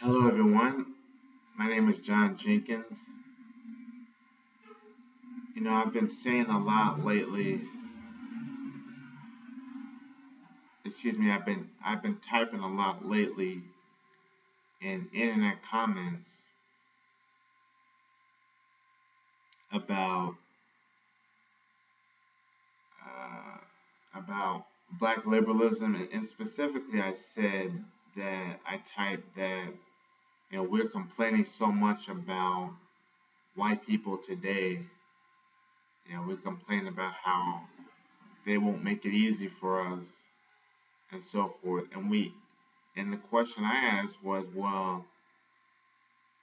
Hello, everyone. My name is John Jenkins. I've been saying a lot lately. Excuse me. I've been typing a lot lately in internet comments about uh, about black liberalism, and specifically, I said that I typed that we're complaining so much about white people today. We complain about how they won't make it easy for us and so forth. And the question I asked was, well,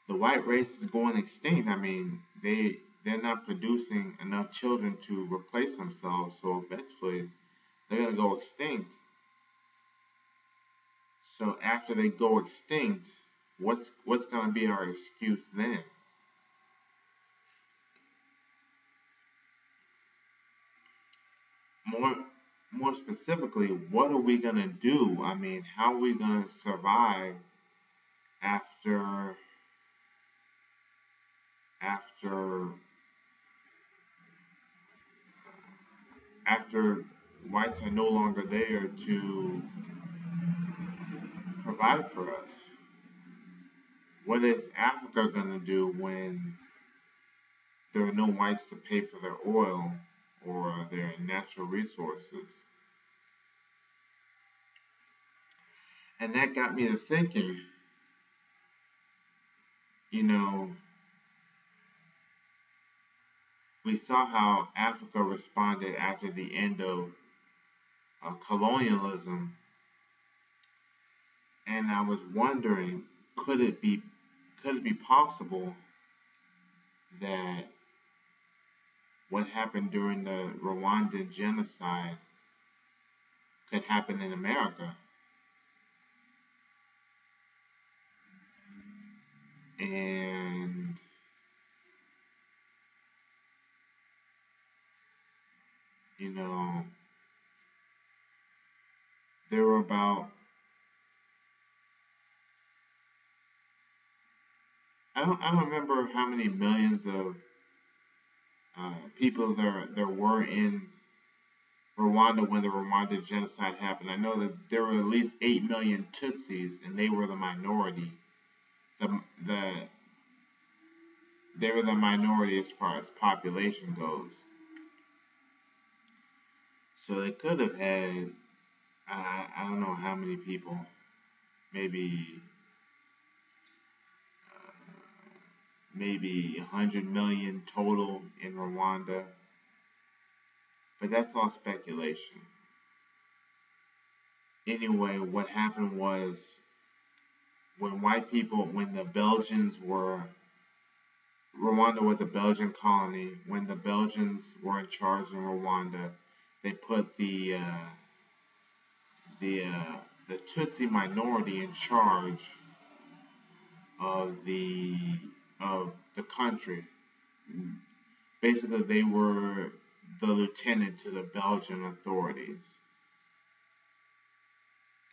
the white race is going extinct. I mean, they're not producing enough children to replace themselves, so eventually they're gonna go extinct. So after they go extinct, what's gonna be our excuse then? More more specifically, what are we gonna do? I mean, how are we gonna survive after after after whites are no longer there to provide for us? What is Africa going to do when there are no whites to pay for their oil or their natural resources? And that got me to thinking, you know, we saw how Africa responded after the end of colonialism, and I was wondering, could it be could it be possible that what happened during the Rwandan genocide could happen in America? And you know, there were about I don't remember how many millions of people there were in Rwanda when the Rwandan genocide happened. I know that there were at least 8 million Tutsis, and they were the minority. The they were the minority as far as population goes. So they could have had I don't know how many people, maybe maybe 100 million total in Rwanda, but that's all speculation. Anyway, what happened was when the Belgians were, Rwanda was a Belgian colony. When the Belgians were in charge in Rwanda, they put the uh, the Tutsi minority in charge of the country. Basically, they were the lieutenant to the Belgian authorities,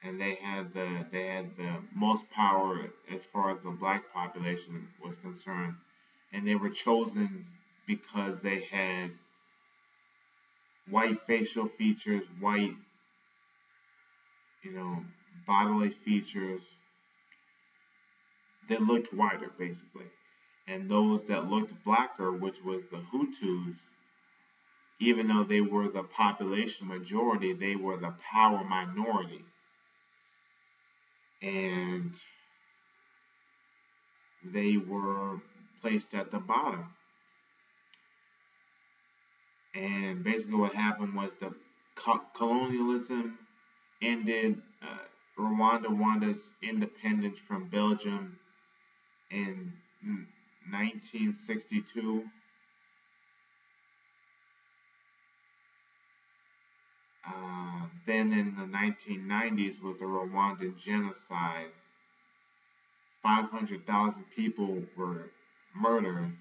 and they had the most power as far as the black population was concerned, and they were chosen because they had white facial features, white, you know, bodily features that looked whiter, basically. And those that looked blacker, which was the Hutus, even though they were the population majority, they were the power minority. And they were placed at the bottom. And basically, what happened was the colonialism ended. Rwanda won its independence from Belgium in 1962. Then in the 1990s, with the Rwandan Genocide, 500,000 people were murdered,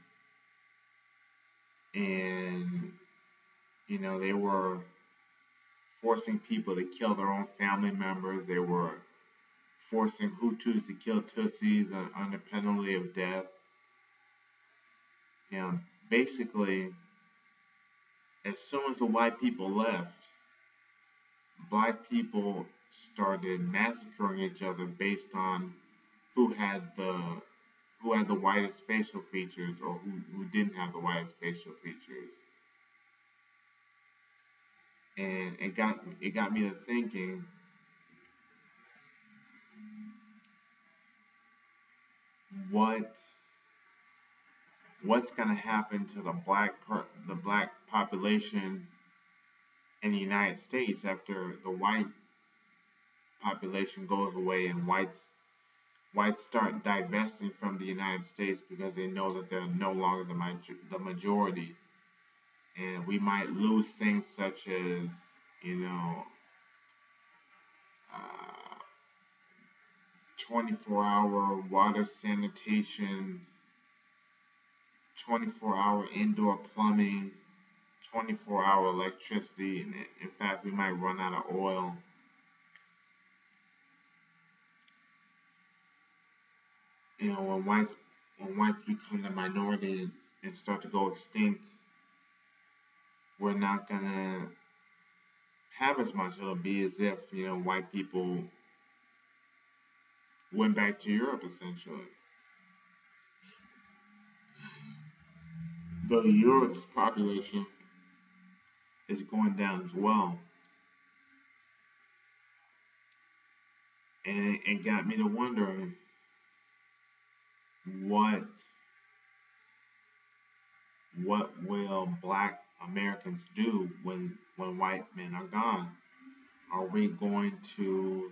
and they were forcing people to kill their own family members. They were forcing Hutus to kill Tutsis under penalty of death. You know, basically, as soon as the white people left, black people started massacring each other based on who had the who had the whitest facial features or who didn't have the whitest facial features. And it got me to thinking, what what's going to happen to the black population in the United States after the white population goes away and whites start divesting from the United States because they know that they're no longer the majority, and we might lose things such as, you know, uh, 24-hour water sanitation, 24-hour indoor plumbing, 24-hour electricity, and in fact, we might run out of oil. You know, when whites become the minority and start to go extinct, we're not gonna have as much. It'll be as if, you know, white people went back to Europe essentially. But Europe's population is going down as well, and it got me to wondering what what will black Americans do when white men are gone? Are we going to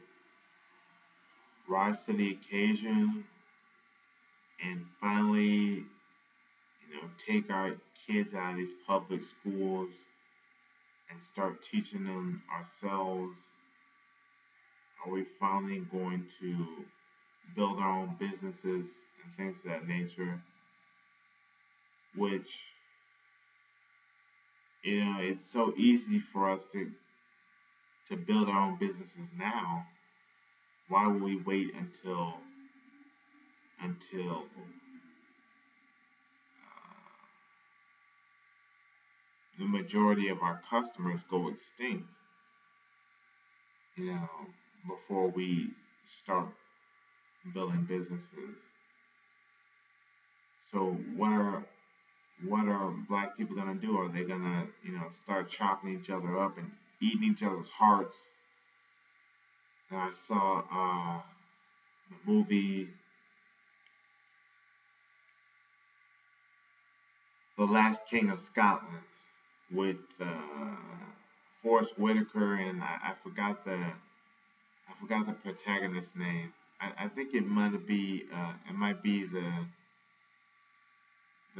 rise to the occasion and finally, take our kids out of these public schools and start teaching them ourselves? Are we finally going to build our own businesses and things of that nature? Which, it's so easy for us to build our own businesses now. Why would we wait until the majority of our customers go extinct, you know, before we start building businesses? So what are black people gonna do? Are they gonna, start chopping each other up and eating each other's hearts? And I saw the movie The Last King of Scotland with Forrest Whitaker, and I forgot the protagonist's name. I think it might be the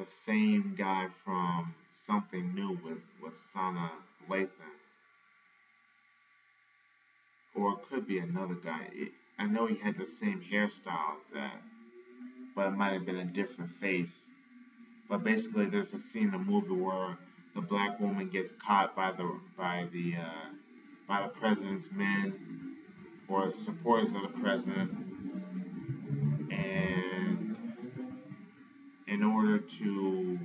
same guy from Something New with Sana Lathan, or it could be another guy. I know he had the same hairstyle as that, but it might have been a different face. But basically, there's a scene in the movie where the black woman gets caught by the president's men or supporters of the president, and in order to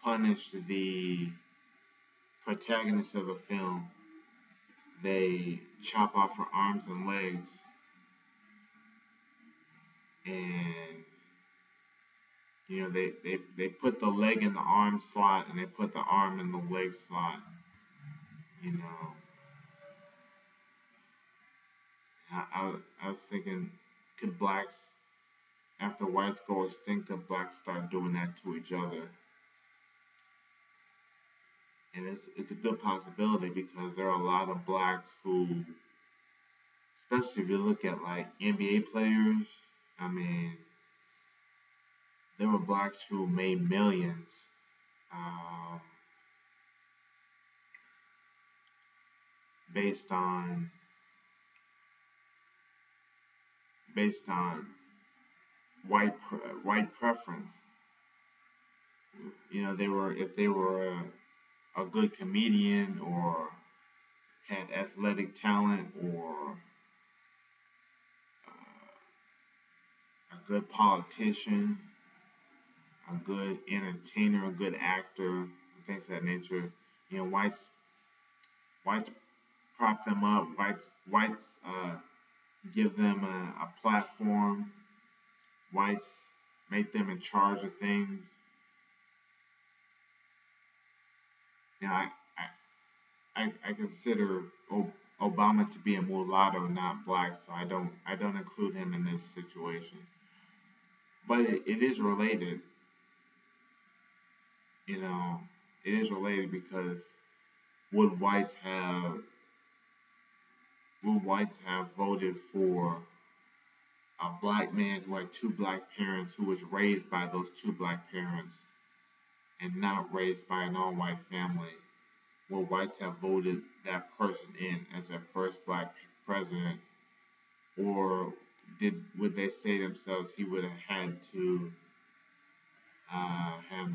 punish the protagonist of the film, they chop off her arms and legs, and they put the leg in the arm slot and they put the arm in the leg slot. You know, I was thinking, could blacks, after whites go extinct, could blacks start doing that to each other? And it's a good possibility because there are a lot of blacks who, especially if you look at like NBA players, I mean, there were blacks who made millions, um, based on based on white preference. They were, if they were a good comedian or had athletic talent or good politician, a good entertainer, a good actor, things of that nature. You know, whites prop them up. Whites give them a platform. Whites make them in charge of things. You know, I consider Obama to be a mulatto, not black, so I don't include him in this situation. But it is related, you know, it is related because would whites have would whites have voted for a black man who had two black parents who was raised by those two black parents and not raised by an all-white family? Would whites have voted that person in as their first black president, or would they say themselves he would have had to have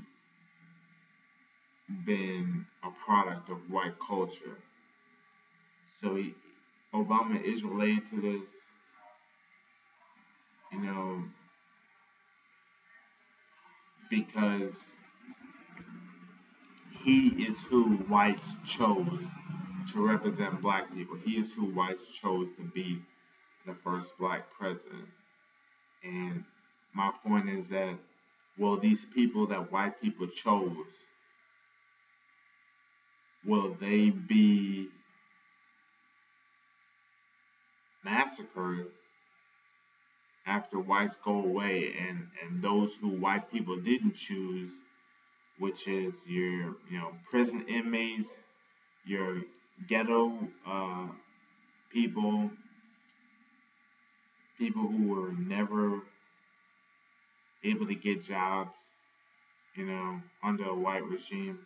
been a product of white culture? So Obama is related to this, you know, because he is who whites chose to represent black people. He is who whites chose to be the first black president. And my point is that, will these people that white people chose, will they be massacred after whites go away, and those who white people didn't choose, which is your prison inmates, your ghetto people, people who were never able to get jobs, under a white regime,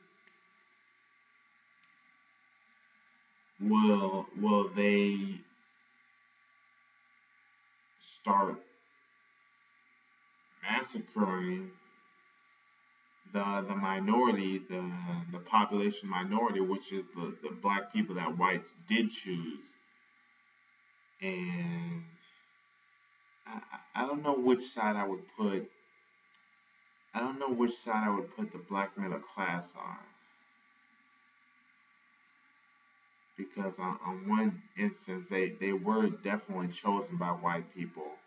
will they start massacring the minority, the population minority, which is the black people that whites did choose? And I don't know which side I would put. I don't know which side I would put the black middle class on, because on one instance they were definitely chosen by white people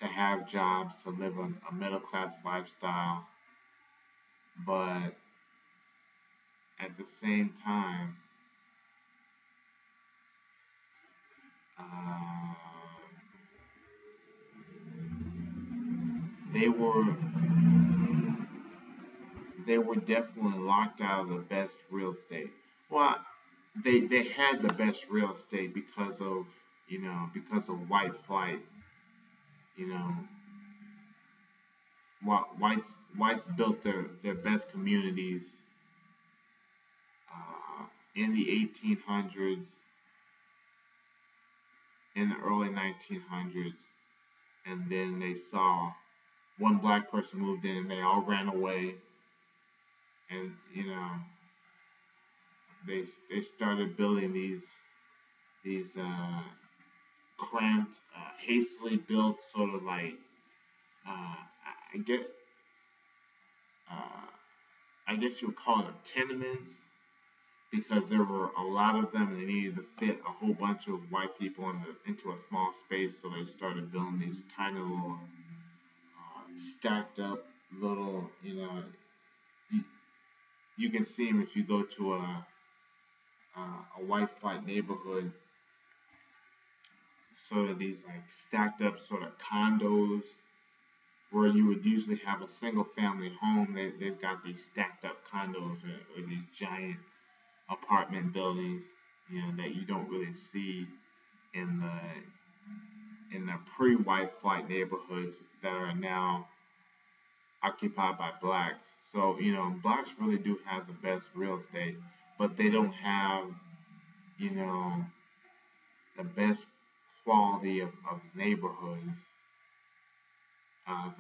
to have jobs, to live a middle class lifestyle, but at the same time, uh, they were they were definitely locked out of the best real estate. Well, they had the best real estate because of white flight. You know, whites built their best communities in the 1800s, in the early 1900s, and then they saw one black person moved in, and they all ran away, and they started building these cramped, hastily built, sort of like I get uh, I guess you would call them tenements, because there were a lot of them and they needed to fit a whole bunch of white people into a small space. So they started building these tiny little stacked up little, you, you can see them if you go to a white flight neighborhood, sort of these like stacked up sort of condos where you would usually have a single family home. They've got these stacked up condos, or these giant apartment buildings, that you don't really see in the pre-white flight neighborhoods that are now occupied by blacks. So blacks really do have the best real estate, but they don't have you know the best quality of neighborhoods. Not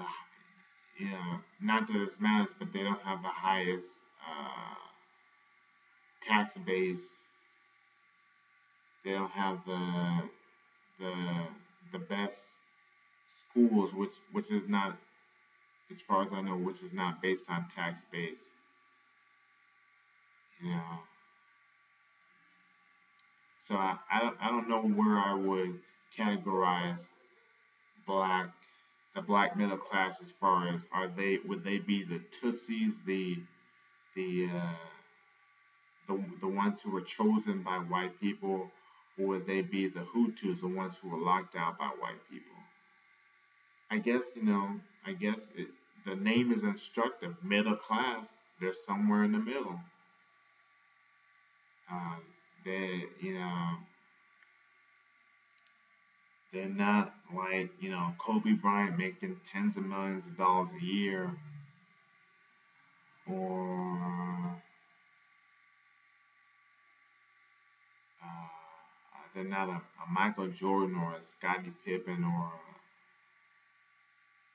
that it matters, but they don't have the highest tax base. They don't have the the best schools, which is not, as far as I know, which is not based on tax base. You know, so I don't know where I would categorize black the black middle class as far as would they be the Tutsis, the the ones who were chosen by white people, or would they be the Hutus, the ones who were locked out by white people? I guess the name is instructive. Middle class, they're somewhere in the middle. Uh, they they're not like Kobe Bryant making tens of millions of dollars a year, or they're not a Michael Jordan or a Scottie Pippen or a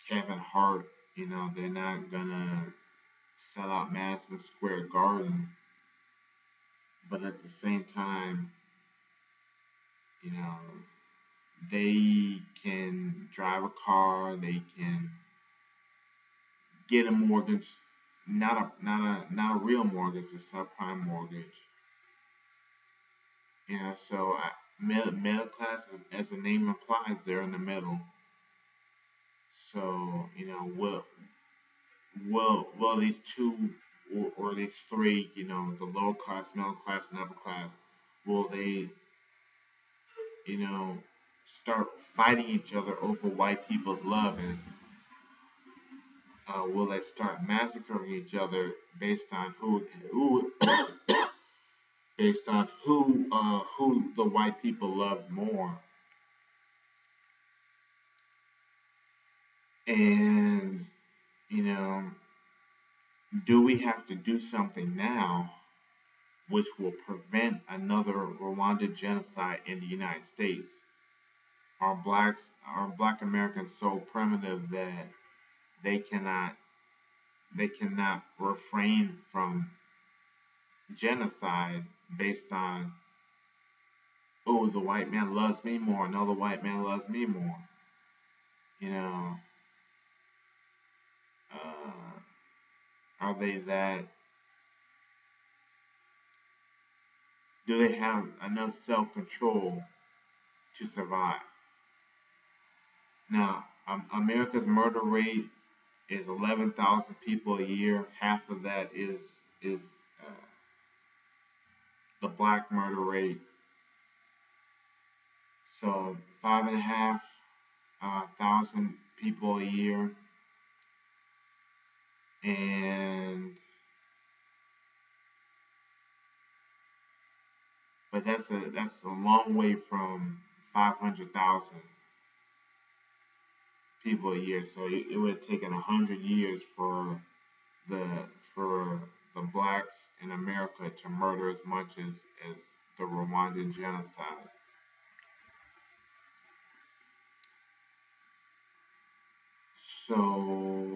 Kevin Hart. They're not gonna sell out Madison Square Garden, but at the same time, you know, they can drive a car, they can get a mortgage, not a real mortgage, a subprime mortgage. So middle class, as the name implies, they're in the middle. So will these two or these three, the low class, middle class, and upper class, will they, you know, start fighting each other over white people's love, and will they start massacring each other based on who based on who the white people love more? And you know, do we have to do something now which will prevent another Rwandan genocide in the United States? Are black Americans so primitive that they cannot they cannot refrain from genocide based on, oh, the white man loves me more, no, the white man loves me more? You know, uh, are they that? Do they have enough self control to survive? Now, America's murder rate is 11,000 people a year. Half of that is uh, the black murder rate. So 5.5 thousand people a year, and but that's a long way from 500,000 people a year. So it would have taken 100 years the for the blacks in America to murder as much as the Rwandan genocide. So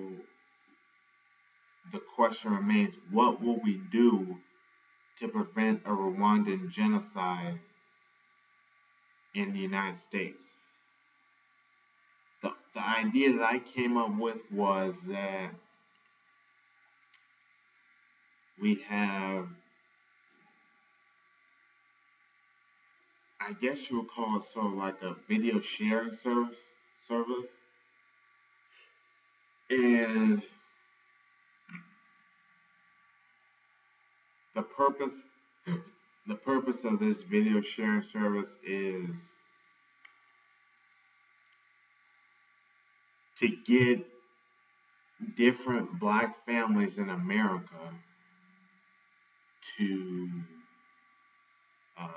the question remains: what will we do to prevent a Rwandan genocide in the United States? The idea that I came up with was that we have, I guess you would call it sort of like a video sharing service, and the purpose the purpose of this video sharing service is to get different black families in America to uh,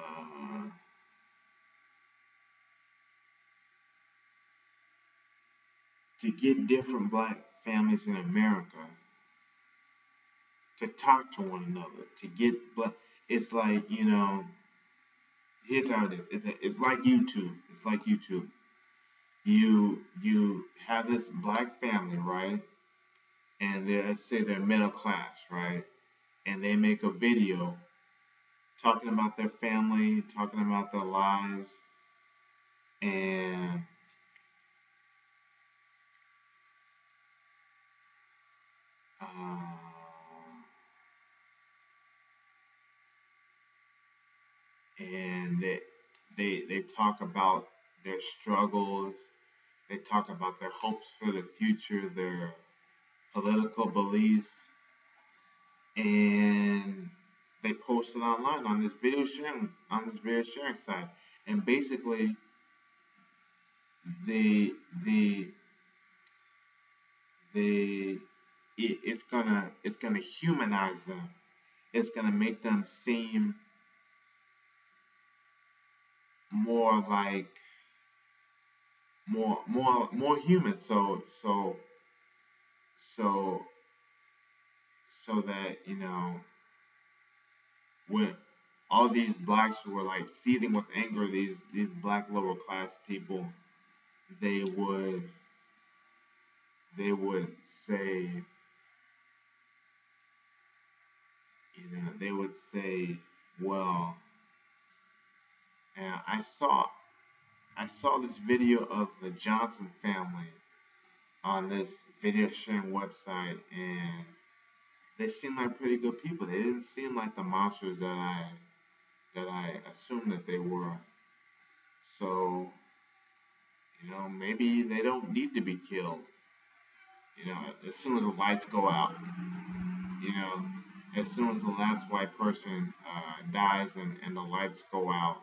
different black families in America to talk to one another, to get black. It's like, here's how it is. It's like YouTube. It's like YouTube. You have this black family, right? And let's say they're middle class, right? And they make a video talking about their family, talking about their lives, and and they talk about their struggles. They talk about their hopes for the future, their political beliefs, and they post it online on this video sharing site. And basically, the the the it's gonna humanize them. It's gonna make them seem more like more human. So so that when all these blacks who were like seething with anger, these black lower class people, they would they would say, they would say, well, I saw this video of the Johnson family on this video sharing website, and they seemed like pretty good people. They didn't seem like the monsters that I assumed that they were. So, maybe they don't need to be killed. As soon as the lights go out, you know, as soon as the last white person dies and the lights go out,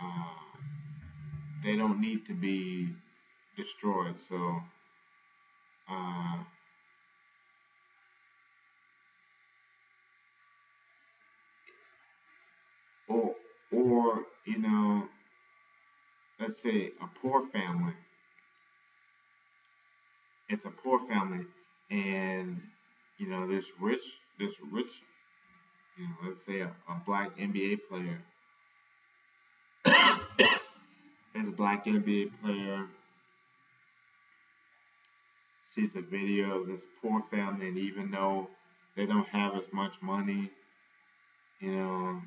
uh, they don't need to be destroyed. So, uh, or or let's say a poor family. It's a poor family, and this rich, let's say a black NBA player. There's a black NBA player sees a video of this poor family, and even though they don't have as much money, you know,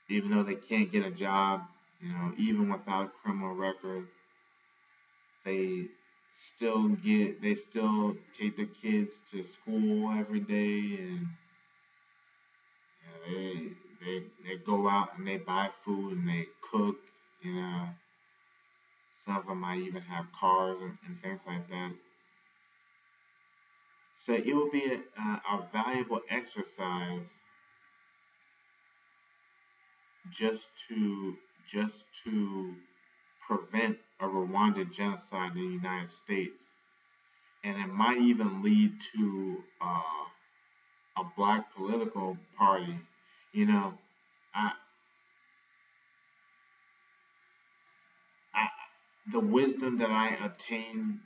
even though they can't get a job, even without a criminal record, they they still take their kids to school every day, and they go out and they buy food and they cook. You know, some of them might even have cars and things like that. So it would be a valuable exercise just to just to prevent a Rwandan genocide in the United States, and it might even lead to a black political party. You know, I, I the wisdom that I attained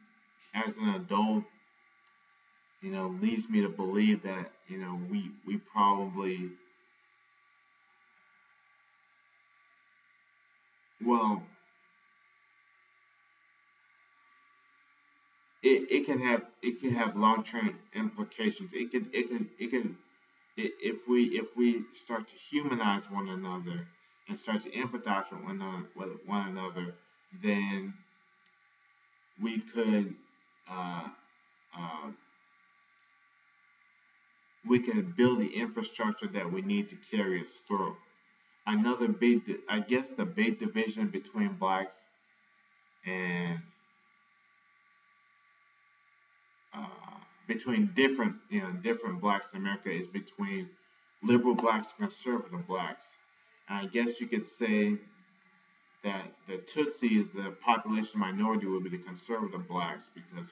as an adult, leads me to believe that we probably, well, it can have long term implications. If we start to humanize one another and start to empathize with one another, then we could uh, uh, we can build the infrastructure that we need to carry us through. I guess, the big division between blacks and between different blacks in America is between liberal blacks and conservative blacks. And I guess you could say that the Tutsis, the population minority, would be the conservative blacks because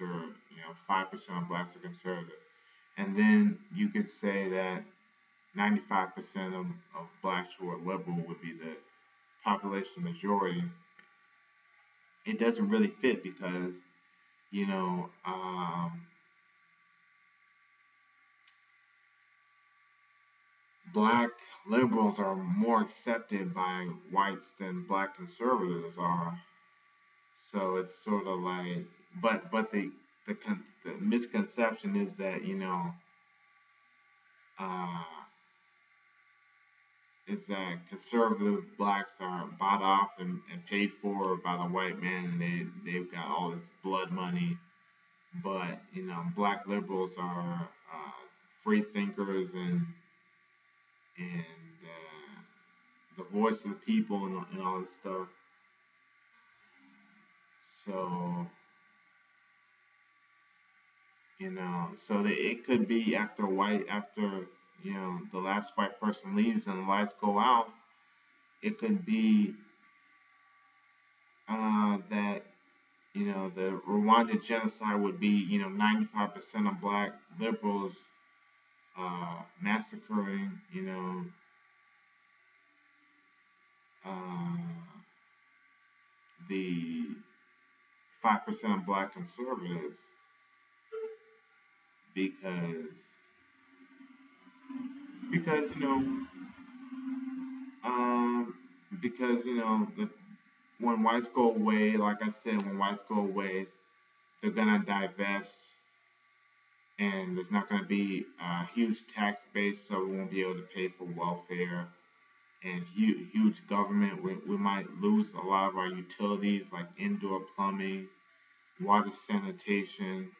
5% of blacks are conservative. And then you could say that 95% of blacks who are liberal would be the population majority. It doesn't really fit because, you know, black liberals are more accepted by whites than black conservatives are. So it's sort of like, but the misconception is that uh, conservative blacks are bought off and paid for by the white man, and they've got all this blood money. But black liberals are free thinkers and voice of the people and all this stuff. So so that it could be after the last white person leaves and the lights go out. It could be that the Rwandan genocide would be 95% of black liberals massacring uh, the 5% of black conservatives because because you know um, because when whites go away, like I said, when whites go away, they're gonna divest, and there's not gonna be a huge tax base, so we won't be able to pay for welfare and huge government. We might lose a lot of our utilities like indoor plumbing, water sanitation,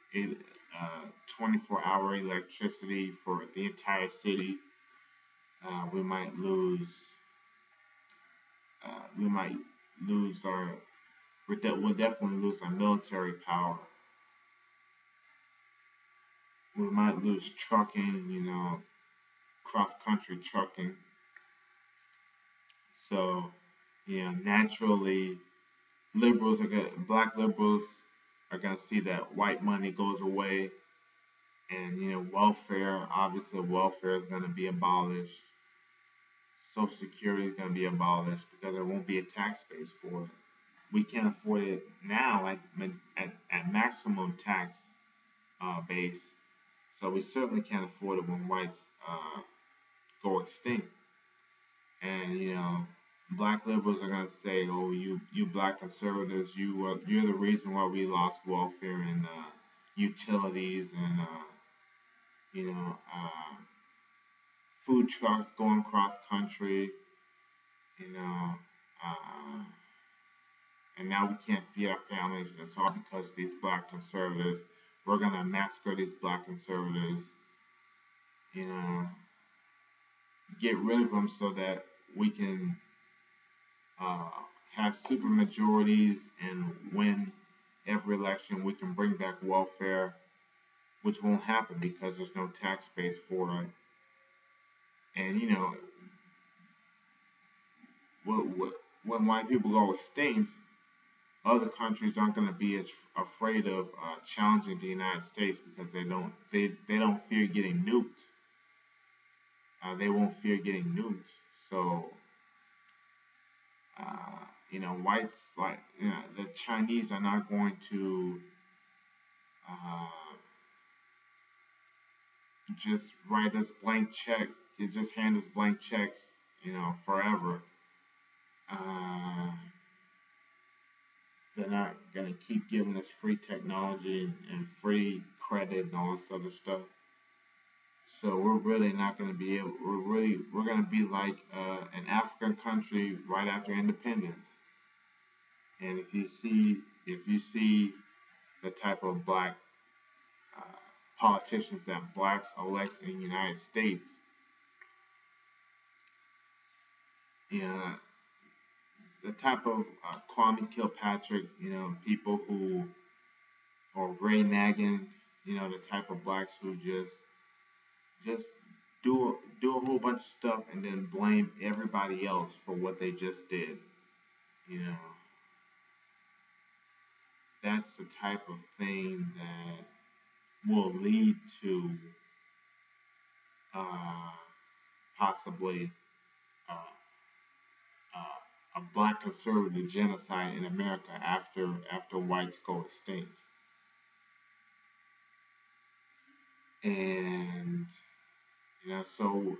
24-hour electricity for the entire city. We might lose. We might lose our. We'll definitely lose our military power. We might lose trucking. Cross country trucking. So, naturally, black liberals are gonna see that white money goes away, and welfare. Obviously, welfare is gonna be abolished. Social Security is gonna be abolished because there won't be a tax base for it. We can't afford it now at maximum tax base, so we certainly can't afford it when whites go extinct. And black liberals are gonna say, "Oh, you black conservatives, you're the reason why we lost welfare and utilities and you know uh, food trucks going cross country, you know, uh, and now we can't feed our families. And it's all because of these black conservatives. We're gonna massacre these black conservatives, you know, get rid of them so that we can uh, have super majorities and win every election. We can bring back welfare, which won't happen because there's no tax base for it. And when white people go extinct, other countries aren't going to be as afraid of challenging the United States because they don't fear getting nuked. They won't fear getting nuked. So whites like the Chinese are not going to uh, just write us blank check. You just hand us blank checks, forever. Uh, they're not gonna keep giving us free technology and free credit and all this other stuff. So we're really not gonna be able. We're gonna be like an African country right after independence. And if you see the type of black uh, politicians that blacks elect in the United States, yeah, the type of Kwame Kilpatrick, people who, or Ray Nagin, the type of blacks who just do a whole bunch of stuff and then blame everybody else for what they just did. You know, that's the type of thing that will lead to uh, possibly uh, a black conservative genocide in America after whites go extinct. And so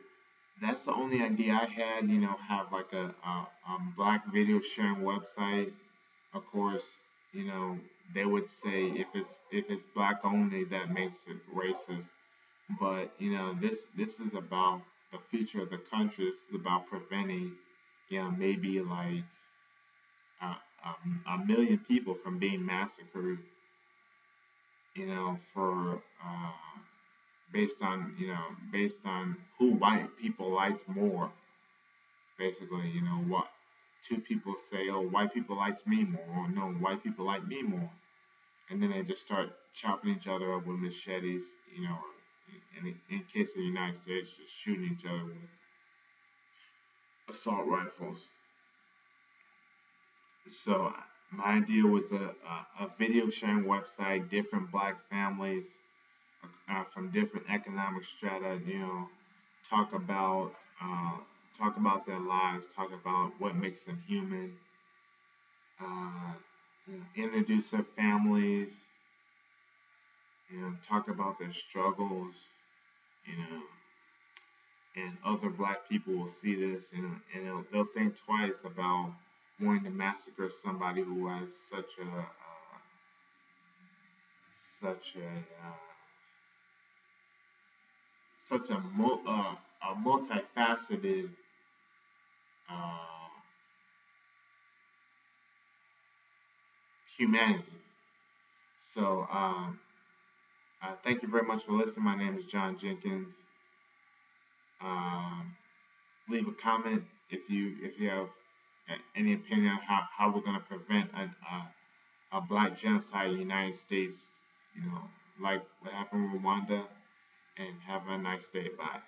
that's the only idea I had. Have like a black video sharing website. Of course, they would say if it's black only, that makes it racist. But this is about the future of the country. This is about preventing, maybe like a million people from being massacred. For based on who white people liked more. Basically, what two people say, oh, white people liked me more, or no, white people like me more, and then they just start chopping each other up with machetes, in case of the United States, just shooting each other with assault rifles. So my idea was a video sharing website, different black families from different economic strata, talk about uh, talk about their lives, talk about what makes them human, uh, introduce their families, talk about their struggles, you know, and other black people will see this and they'll think twice about wanting to massacre somebody who has such a such a multifaceted uh, humanity. So thank you very much for listening. My name is John Jenkins. Um, Leave a comment if you have any opinion on how we're going to prevent a black genocide in the United States, like what happened in Rwanda. And have a nice day. Bye.